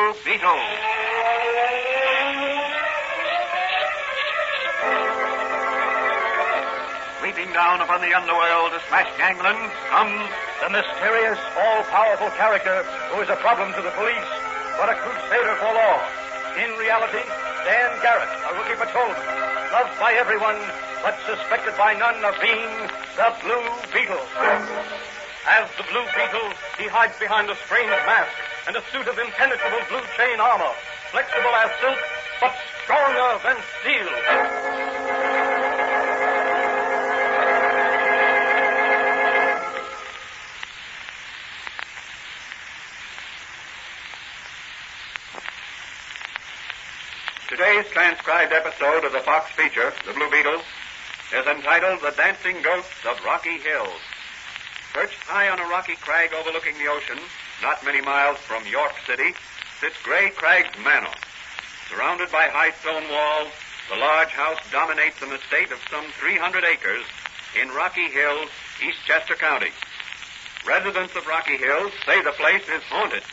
Blue Beetle. Sweeping down upon the underworld to smash ganglands comes the mysterious, all-powerful character who is a problem to the police, but a crusader for law. In reality, Dan Garrett, a rookie patrolman, loved by everyone, but suspected by none of being the Blue Beetle. As the Blue Beetle, he hides behind a strange mask and a suit of impenetrable blue chain armor, flexible as silk, but stronger than steel. Today's transcribed episode of the Fox feature, The Blue Beetle, is entitled The Dancing Ghosts of Rocky Hills. Perched high on a rocky crag overlooking the ocean, not many miles from York City, sits Gray Craig's Manor. Surrounded by high stone walls, the large house dominates an estate of some 300 acres in Rocky Hills, Eastchester County. Residents of Rocky Hills say the place is haunted.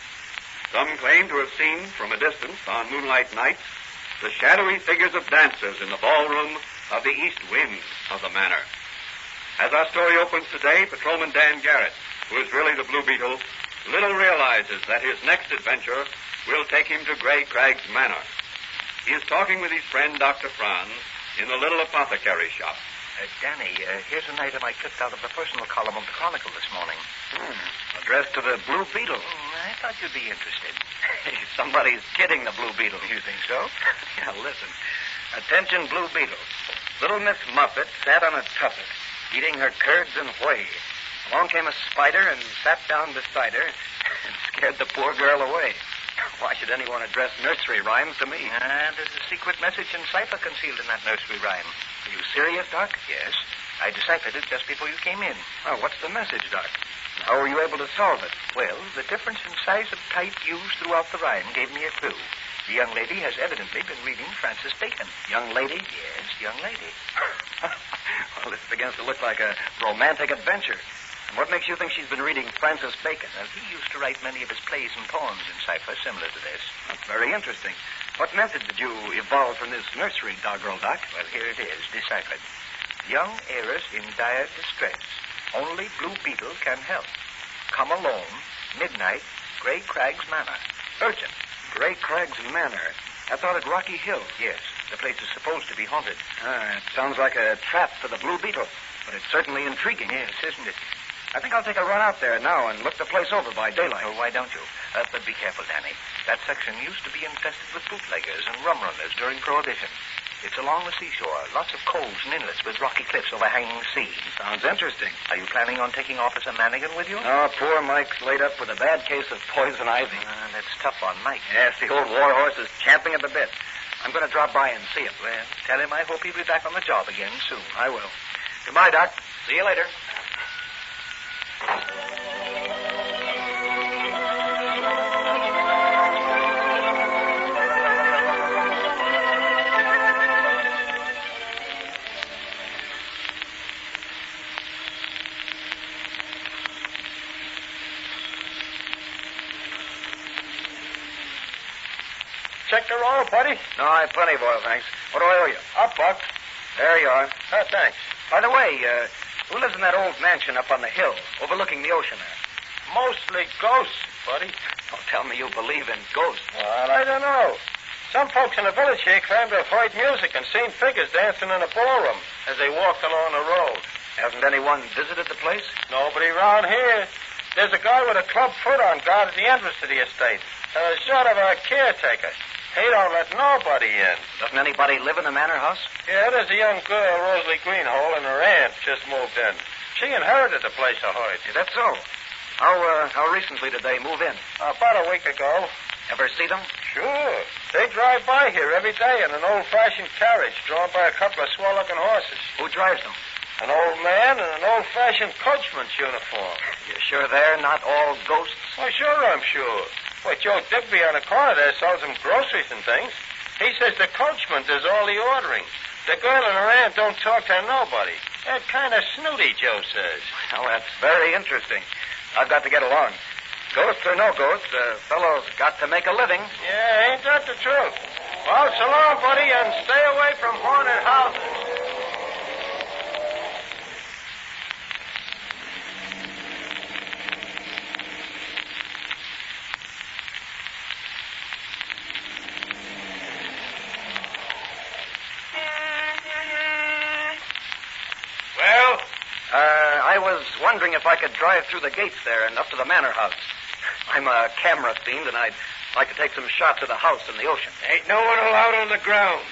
Some claim to have seen, from a distance on moonlight nights, the shadowy figures of dancers in the ballroom of the east wing of the manor. As our story opens today, Patrolman Dan Garrett, who is really the Blue Beetle, little realizes that his next adventure will take him to Gray Craig's Manor. He is talking with his friend, Dr. Franz, in the little apothecary shop. Danny, here's an item I clipped out of the personal column of the Chronicle this morning. Addressed to the Blue Beetle. I thought you'd be interested. Somebody's kidding the Blue Beetle. You think so? Yeah, listen. Attention, Blue Beetle. Little Miss Muffet sat on a tuffet, eating her curds and whey. Along came a spider and sat down beside her and scared the poor girl away. Why should anyone address nursery rhymes to me? There's a secret message in cipher concealed in that nursery rhyme. Are you serious, Doc? Yes. I deciphered it just before you came in. Oh, what's the message, Doc? How were you able to solve it? Well, the difference in size of type used throughout the rhyme gave me a clue. The young lady has evidently been reading Francis Bacon. Young lady? Yes, young lady. Well, this begins to look like a romantic adventure. And what makes you think she's been reading Francis Bacon? Well, he used to write many of his plays and poems in cipher similar to this. That's very interesting. What method did you evolve from this nursery, doggerel, Doc? Well, here it is, deciphered. Young heiress in dire distress. Only Blue Beetle can help. Come alone, midnight, Gray Craig's Manor. Urgent. Gray Craig's Manor. That's out at Rocky Hill. Yes, the place is supposed to be haunted. It sounds like a trap for the Blue Beetle, but it's certainly intriguing. Yes, isn't it? I think I'll take a run out there now and look the place over by daylight. Oh, why don't you? But be careful, Danny. That section used to be infested with bootleggers and rum runners during Prohibition. It's along the seashore. Lots of coves and inlets with rocky cliffs overhanging the sea. Sounds interesting. Are you planning on taking Officer Mannigan with you? Oh, poor Mike's laid up with a bad case of poison ivy. That's tough on Mike. Yes, the old warhorse is champing at the bit. I'm going to drop by and see him. Well, tell him I hope he'll be back on the job again soon. I will. Goodbye, Doc. See you later. Check your oil, buddy? No, I have plenty of oil, thanks. What do I owe you? $1. There you are. Oh, thanks. By the way, who lives in that old mansion up on the hill, overlooking the ocean there? Mostly ghosts, buddy. Don't tell me you believe in ghosts. Well, I don't know. Some folks in the village here claim to have heard music and seen figures dancing in a ballroom as they walked along the road. Hasn't anyone visited the place? Nobody around here. There's a guy with a club foot on guard at the entrance to the estate. Sort of a caretaker. He don't let nobody in. Doesn't anybody live in the manor house? Yeah, there's a young girl, Rosalie Greenhole, and her aunt just moved in. She inherited the place, I heard. Yeah, that's so. How recently did they move in? About a week ago. Ever see them? Sure. They drive by here every day in an old-fashioned carriage drawn by a couple of swell-looking horses. Who drives them? An old man in an old-fashioned coachman's uniform. You sure they're not all ghosts? Well, sure I'm sure. Why, Joe Digby on the corner there sells them groceries and things. He says the coachman does all the ordering. The girl and her aunt don't talk to nobody. They're kind of snooty, Joe says. Well, that's very interesting. I've got to get along. Ghost or no ghost, a fellow's got to make a living. Yeah, ain't that the truth? Well, so long, buddy, and stay away from haunted houses. Well? I was wondering if I could drive through the gates there and up to the manor house. I'm a camera fiend, and I'd like to take some shots of the house and the ocean. Ain't no one allowed on the grounds.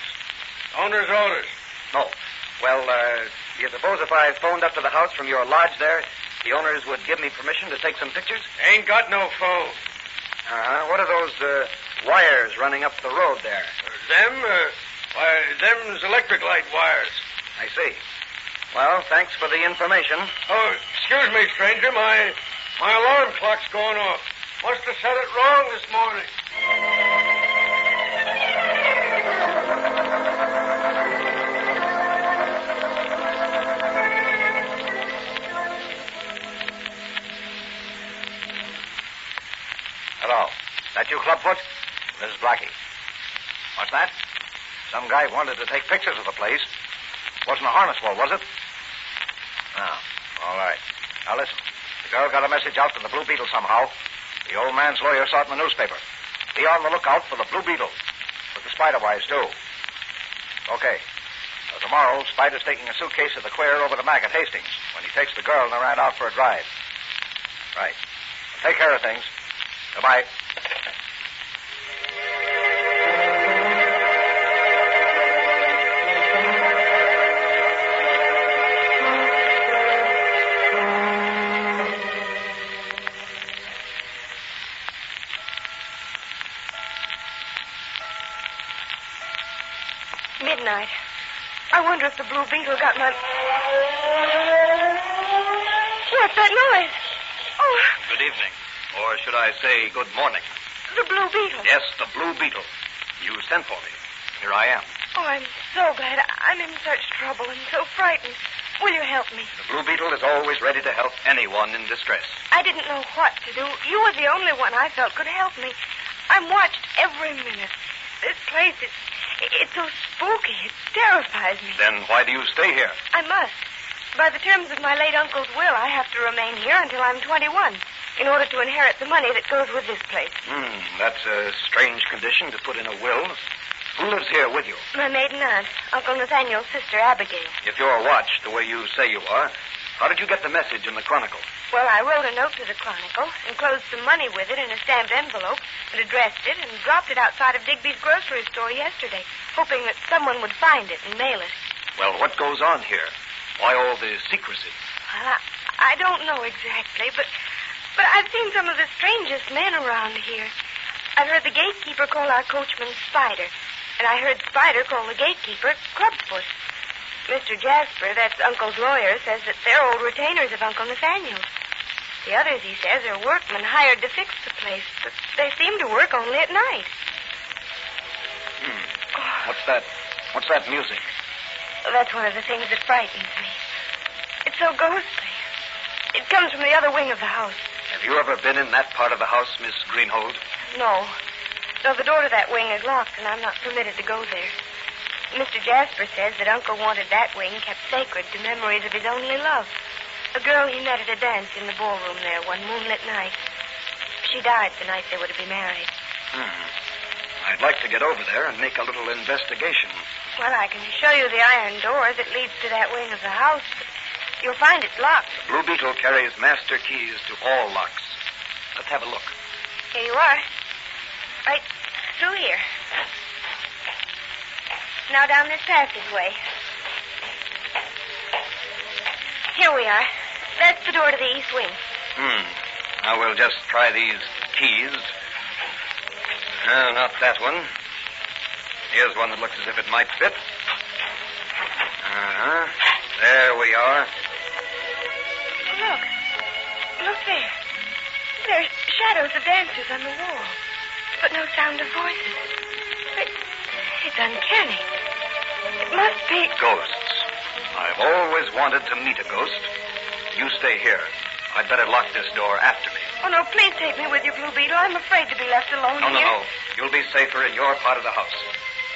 Owner's orders. No. Well, do you suppose if I phoned up to the house from your lodge there, the owners would give me permission to take some pictures? Ain't got no phone. What are those wires running up the road there? Them's electric light wires. I see. Well, thanks for the information. Oh, excuse me, stranger. My alarm clock's going off. Must have set it wrong this morning. Hello. That you, Clubfoot? This is Blackie. What's that? Some guy wanted to take pictures of the place. Wasn't a harness wall, was it? No. All right. Now listen. The girl got a message out to the Blue Beetle somehow. The old man's lawyer saw it in the newspaper. Be on the lookout for the Blue Beetle. With the spider wires, too. Okay. Tomorrow, Spider's taking a suitcase of the queer over to Mac at Hastings when he takes the girl and they're out for a drive. Right. Well, take care of things. Goodbye. Midnight. I wonder if the Blue Beetle got my... What's that noise? Oh, Good evening. Or should I say good morning? the Blue Beetle. Yes, the Blue Beetle. You sent for me. Here I am. Oh, I'm so glad. I'm in such trouble and so frightened. Will you help me? The Blue Beetle is always ready to help anyone in distress. I didn't know what to do. You were the only one I felt could help me. I'm watched every minute. This place, it's so spooky. It terrifies me. Then why do you stay here? I must. By the terms of my late uncle's will, I have to remain here until I'm 21 in order to inherit the money that goes with this place. That's a strange condition to put in a will. Who lives here with you? My maiden aunt, Uncle Nathaniel's sister, Abigail. If you're watched the way you say you are, how did you get the message in the Chronicle? Well, I wrote a note to the Chronicle, enclosed some money with it in a stamped envelope, and addressed it, and dropped it outside of Digby's grocery store yesterday, hoping that someone would find it and mail it. Well, what goes on here? Why all the secrecy? Well, I don't know exactly, but I've seen some of the strangest men around here. I've heard the gatekeeper call our coachman Spider, and I heard Spider call the gatekeeper Clubfoot. Mr. Jasper, that's Uncle's lawyer, says that they're old retainers of Uncle Nathaniel's. The others, he says, are workmen hired to fix the place, but they seem to work only at night. What's that music? That's one of the things that frightens me. It's so ghostly. It comes from the other wing of the house. Have you ever been in that part of the house, Miss Greenhold? No. No, the door to that wing is locked, and I'm not permitted to go there. Mr. Jasper says that Uncle wanted that wing kept sacred to memories of his only love. A girl he met at a dance in the ballroom there one moonlit night. She died the night they were to be married. I'd like to get over there and make a little investigation. Well, I can show you the iron door that leads to that wing of the house, but you'll find it's locked. The Blue Beetle carries master keys to all locks. Let's have a look. Here you are. Right through here. Now down this passageway. Here we are. That's the door to the east wing. Now we'll just try these keys. No, not that one. Here's one that looks as if it might fit. There we are. Look there. There's shadows of dancers on the wall, but no sound of voices. It's uncanny. It must be... Ghosts. I've always wanted to meet a ghost. You stay here. I'd better lock this door after me. Oh, no, please take me with you, Blue Beetle. I'm afraid to be left alone No, here. no. You'll be safer in your part of the house.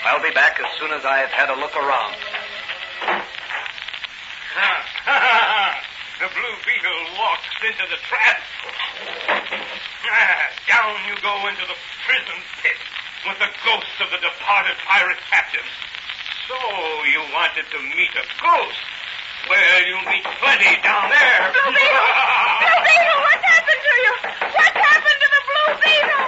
I'll be back as soon as I've had a look around. The Blue Beetle walks into the trap. Down you go into the prison pit with the ghost of the departed pirate captain. So you wanted to meet a ghost? Well, you'll meet plenty down there. Blue Beetle! Blue Beetle, what's happened to you? What's happened to the Blue Beetle?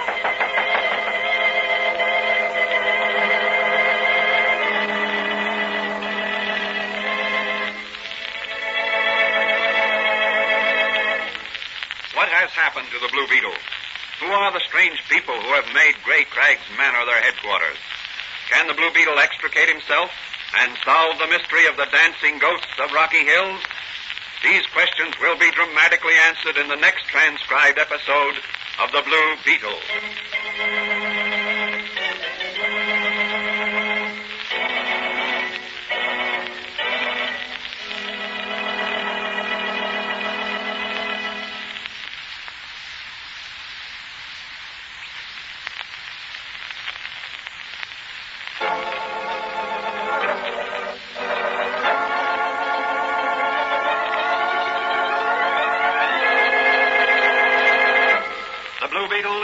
What has happened to the Blue Beetle? Who are the strange people who have made Gray Crag's Manor their headquarters? Can the Blue Beetle extricate himself and solve the mystery of the dancing ghosts of Rocky Hills? These questions will be dramatically answered in the next transcribed episode of The Blue Beetle.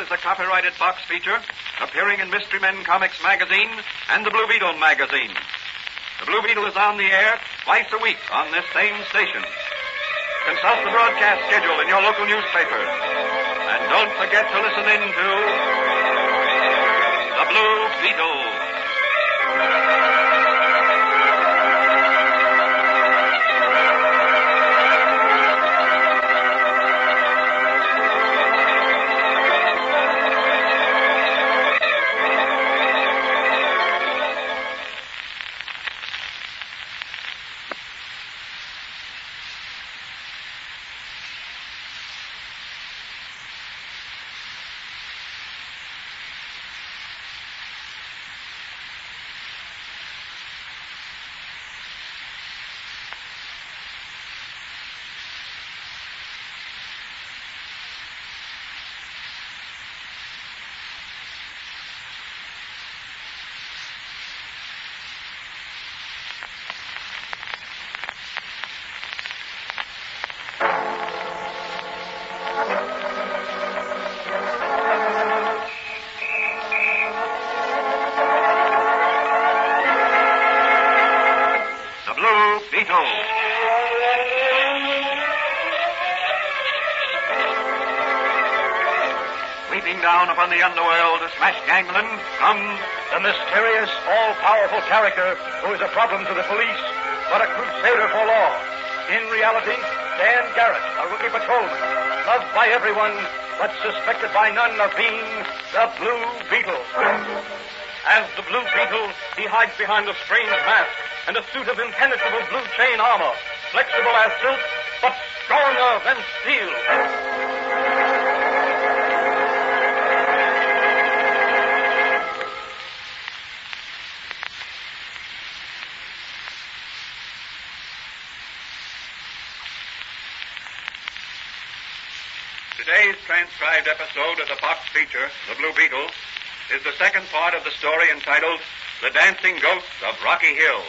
Is a copyrighted Fox feature appearing in Mystery Men Comics magazine and the Blue Beetle magazine. The Blue Beetle is on the air twice a week on this same station. Consult the broadcast schedule in your local newspaper. And don't forget to listen in to The Blue Beetle. Sweeping down upon the underworld to smash gangland comes the mysterious, all-powerful character who is a problem to the police, but a crusader for law. In reality, Dan Garrett, a rookie patrolman, loved by everyone, but suspected by none of being the Blue Beetle. As the Blue Beetle, he hides behind a strange mask and a suit of impenetrable blue chain armor, flexible as silk, but stronger than steel. Today's transcribed episode of the Fox feature, The Blue Beetle, is the second part of the story entitled The Dancing Ghosts of Rocky Hills.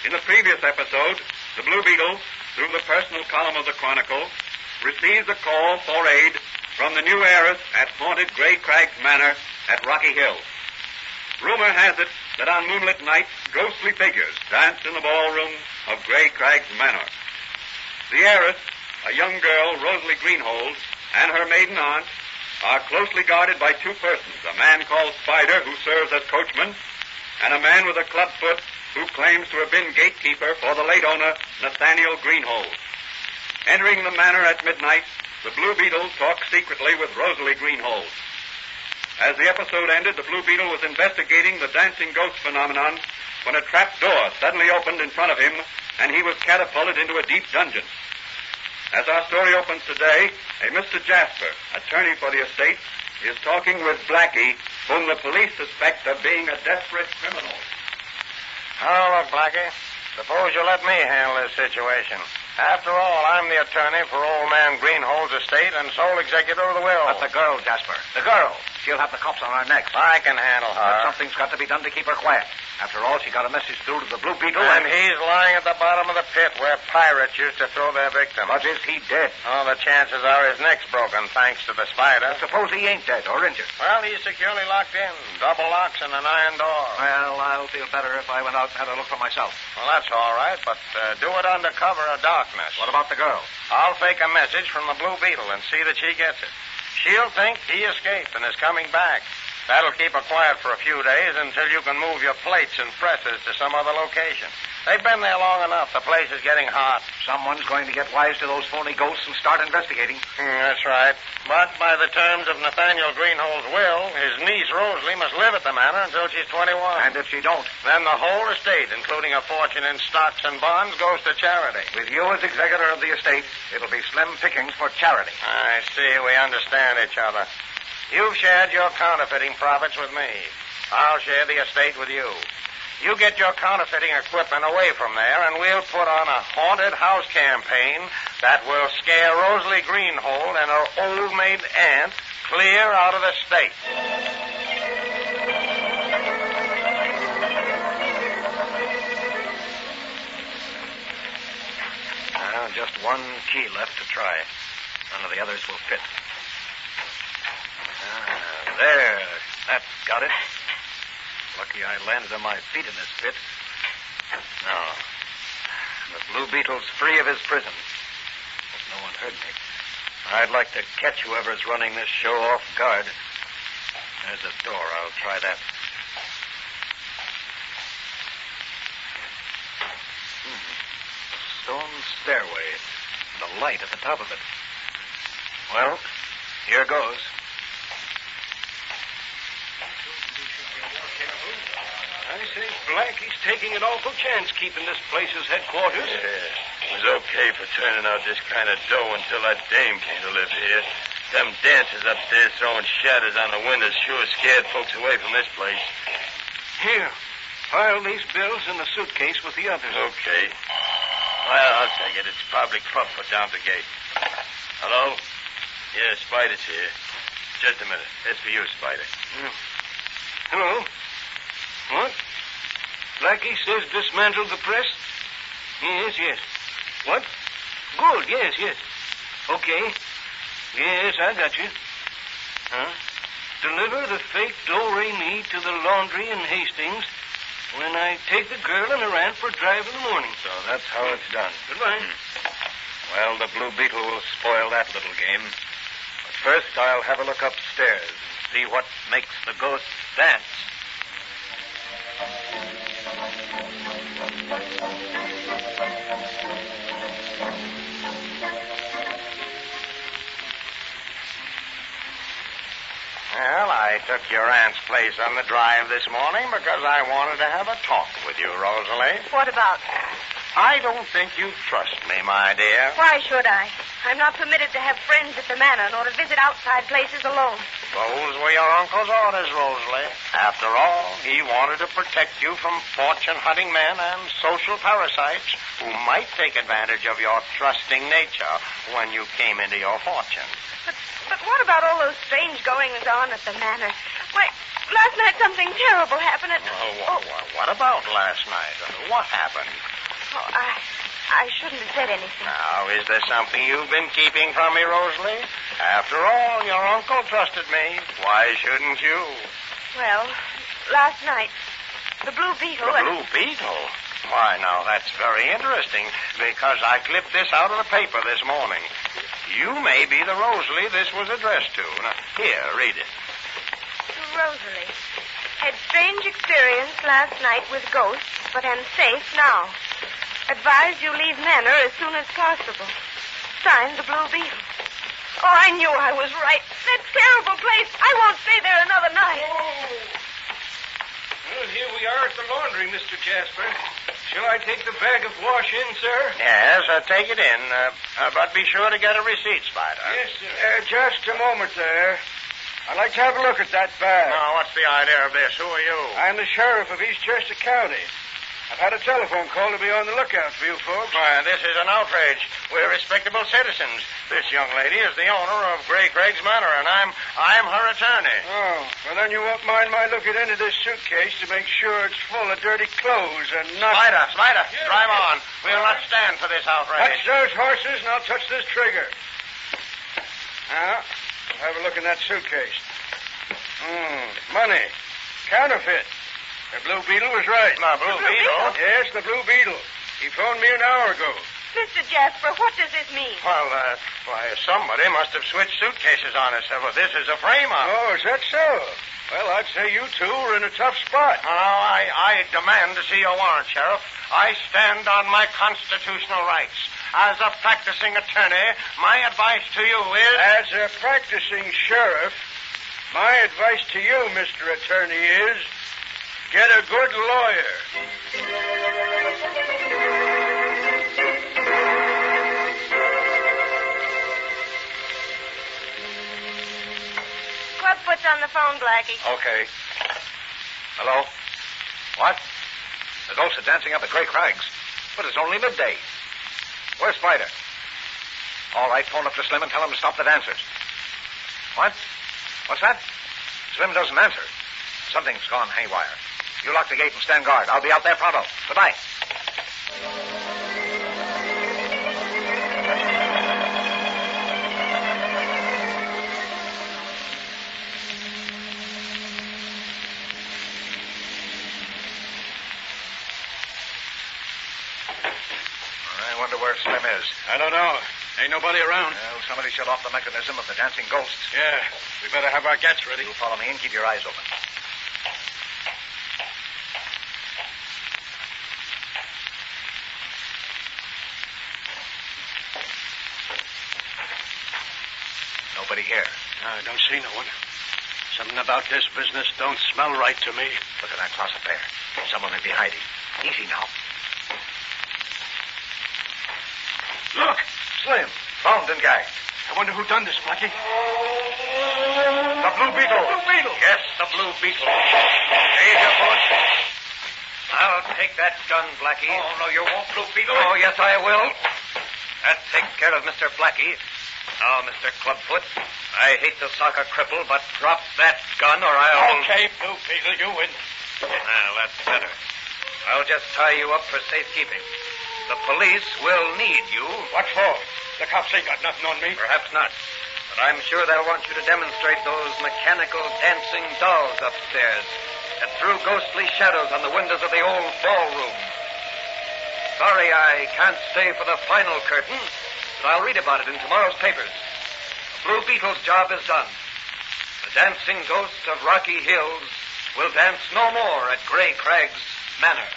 In the previous episode, the Blue Beetle, through the personal column of the Chronicle, receives a call for aid from the new heiress at haunted Gray Crag's Manor at Rocky Hills. Rumor has it that on moonlit nights, ghostly figures dance in the ballroom of Gray Crag's Manor. The heiress, a young girl, Rosalie Greenhold, and her maiden aunt are closely guarded by two persons, a man called Spider, who serves as coachman, and a man with a club foot who claims to have been gatekeeper for the late owner, Nathaniel Greenhold. Entering the manor at midnight, the Blue Beetle talks secretly with Rosalie Greenhold. As the episode ended, the Blue Beetle was investigating the dancing ghost phenomenon when a trap door suddenly opened in front of him, and he was catapulted into a deep dungeon. As our story opens today, a Mr. Jasper, attorney for the estate, is talking with Blackie, whom the police suspect of being a desperate criminal. Oh, look, Blackie. Suppose you let me handle this situation. After all, I'm the attorney for old man Greenhold's estate and sole executor of the will. But the girl, Jasper. The girl. She'll have the cops on our necks. I can handle her. But something's got to be done to keep her quiet. After all, she got a message through to the Blue Beetle. And he's lying at the bottom of the pit where pirates used to throw their victims. But is he dead? Oh, the chances are his neck's broken, thanks to the spider. But suppose he ain't dead or injured. Well, he's securely locked in. Double locks and an iron door. Well, I'll feel better if I went out and had a look for myself. Well, that's all right, but do it under cover of darkness. What about the girl? I'll fake a message from the Blue Beetle and see that she gets it. She'll think he escaped and is coming back. That'll keep her quiet for a few days until you can move your plates and presses to some other location. They've been there long enough. The place is getting hot. Someone's going to get wise to those phony ghosts and start investigating. That's right. But by the terms of Nathaniel Greenhold's will, his niece Rosalie must live at the manor until she's 21. And if she don't? Then the whole estate, including a fortune in stocks and bonds, goes to charity. With you as executor of the estate, it'll be slim pickings for charity. I see. We understand each other. You've shared your counterfeiting profits with me. I'll share the estate with you. You get your counterfeiting equipment away from there, and we'll put on a haunted house campaign that will scare Rosalie Greenhold and her old maid aunt clear out of the state. Now, just one key left to try. None of the others will fit. There. That's got it. Lucky I landed on my feet in this pit. No. The Blue Beetle's free of his prison. But no one heard me. I'd like to catch whoever's running this show off guard. There's a door. I'll try that. Stone stairway. The light at the top of it. Well, here goes. I say, Blackie's taking an awful chance keeping this place as headquarters. Yeah, it was okay for turning out this kind of dough until that dame came to live here. Them dancers upstairs throwing shadows on the windows sure scared folks away from this place. Here, pile these bills in the suitcase with the others. Okay. Well, I'll take it. It's probably Club put down the gate. Hello? Yeah, Spider's here. Just a minute. It's for you, Spider. Hello? What? Blackie says dismantle the press? Yes. What? Good, yes. Okay. Yes, I got you. Huh? Deliver the fake do-re-mi to the laundry in Hastings when I take the girl and her aunt for a drive in the morning. So that's how it's done. Goodbye. Well, the Blue Beetle will spoil that little game. But first, I'll have a look upstairs and see what makes the ghosts dance. Well, I took your aunt's place on the drive this morning because I wanted to have a talk with you, Rosalie. What about? I don't think you trust me, my dear. Why should I? I'm not permitted to have friends at the manor nor to visit outside places alone. Those were your uncle's orders, Rosalie. After all, he wanted to protect you from fortune-hunting men and social parasites who might take advantage of your trusting nature when you came into your fortune. But what about all those strange goings-on at the manor? Why, last night something terrible happened at... What about last night? What happened? Oh, I shouldn't have said anything. Now, is there something you've been keeping from me, Rosalie? After all, your uncle trusted me. Why shouldn't you? Well, last night, the Blue Beetle... The Blue Beetle? Why, now, that's very interesting, because I clipped this out of the paper this morning. You may be the Rosalie this was addressed to. Now, here, read it. To Rosalie. Had strange experience last night with ghosts, but am safe now. Advise you leave manor as soon as possible. Signed, the Blue Beetle. Oh, I knew I was right. That terrible place. I won't stay there another night. Well, here we are at the laundry, Mr. Jasper. Shall I take the bag of wash in, sir? Yes, take it in. But be sure to get a receipt, Spider. Yes, sir. Just a moment there. I'd like to have a look at that bag. Now, what's the idea of this? Who are you? I'm the sheriff of Eastchester County. I've had a telephone call to be on the lookout for you folks. Why, this is an outrage. We're respectable citizens. This young lady is the owner of Gray Craig's Manor, and I'm her attorney. Oh, well, then you won't mind my looking into this suitcase to make sure it's full of dirty clothes and not... Spider, drive on. We'll not stand for this outrage. Touch those horses, and I'll touch this trigger. Now, we'll have a look in that suitcase. Money. Counterfeit. The Blue Beetle was right. The Blue Beetle? Yes, the Blue Beetle. He phoned me an hour ago. Mr. Jasper, what does this mean? Well, somebody must have switched suitcases on us. Well, this is a frame-up. Oh, is that so? Well, I'd say you two are in a tough spot. No, I demand to see your warrant, Sheriff. I stand on my constitutional rights. As a practicing attorney, my advice to you is... As a practicing sheriff, my advice to you, Mr. Attorney, is get a good lawyer. Clubfoot's on the phone, Blackie. Okay. Hello? What? The ghosts are dancing up at Gray Craig's. But it's only midday. Where's Spider? All right, phone up to Slim and tell him to stop the dancers. What? What's that? Slim doesn't answer. Something's gone haywire. You lock the gate and stand guard. I'll be out there pronto. Goodbye. I wonder where Slim is. I don't know. Ain't nobody around. Well, somebody shut off the mechanism of the dancing ghosts. Yeah, we better have our gats ready. You follow me and keep your eyes open. Nobody here. I don't see no one. Something about this business don't smell right to me. Look at that closet there. Someone may be hiding. Easy now. Look! Slim. Bound and gagged. I wonder who done this, Blackie. The Blue Beetle. Blue Beetle. Yes, the Blue Beetle. Save your bullets. I'll take that gun, Blackie. Oh, no, you won't, Blue Beetle. Oh, yes, I will. That takes care of Mr. Blackie. Now, Mr. Clubfoot, I hate to sock a cripple, but drop that gun or I'll... Okay, Blue Beetle, you win. Well, that's better. I'll just tie you up for safekeeping. The police will need you. What for? The cops ain't got nothing on me. Perhaps not. But I'm sure they'll want you to demonstrate those mechanical dancing dolls upstairs that threw ghostly shadows on the windows of the old ballroom. Sorry I can't stay for the final curtain, but I'll read about it in tomorrow's papers. The Blue Beetle's job is done. The dancing ghosts of Rocky Hills will dance no more at Gray Craig's Manor.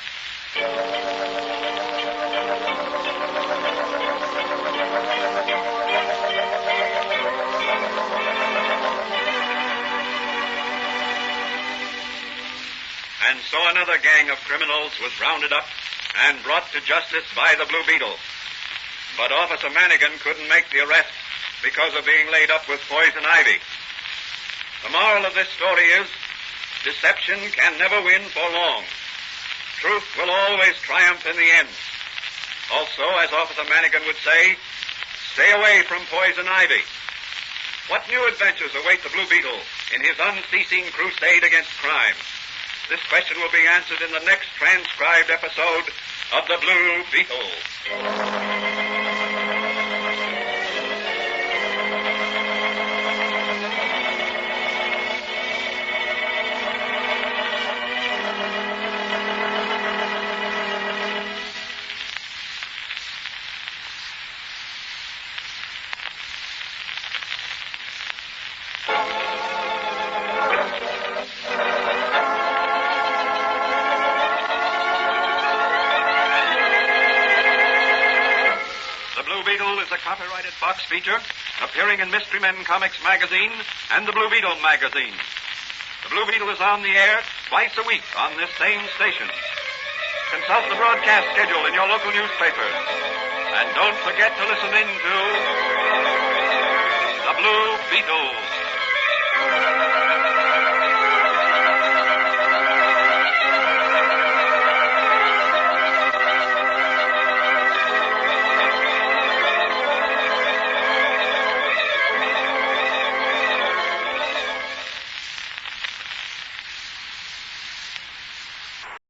And so another gang of criminals was rounded up and brought to justice by the Blue Beetle. But Officer Manigan couldn't make the arrest because of being laid up with poison ivy. The moral of this story is, deception can never win for long. Truth will always triumph in the end. Also, as Officer Manigan would say, stay away from poison ivy. What new adventures await the Blue Beetle in his unceasing crusade against crime? This question will be answered in the next transcribed episode of The Blue Beetle. Copyrighted Fox feature appearing in Mystery Men Comics magazine and the Blue Beetle magazine. The Blue Beetle is on the air twice a week on this same station. Consult the broadcast schedule in your local newspapers. And don't forget to listen in to The Blue Beetle.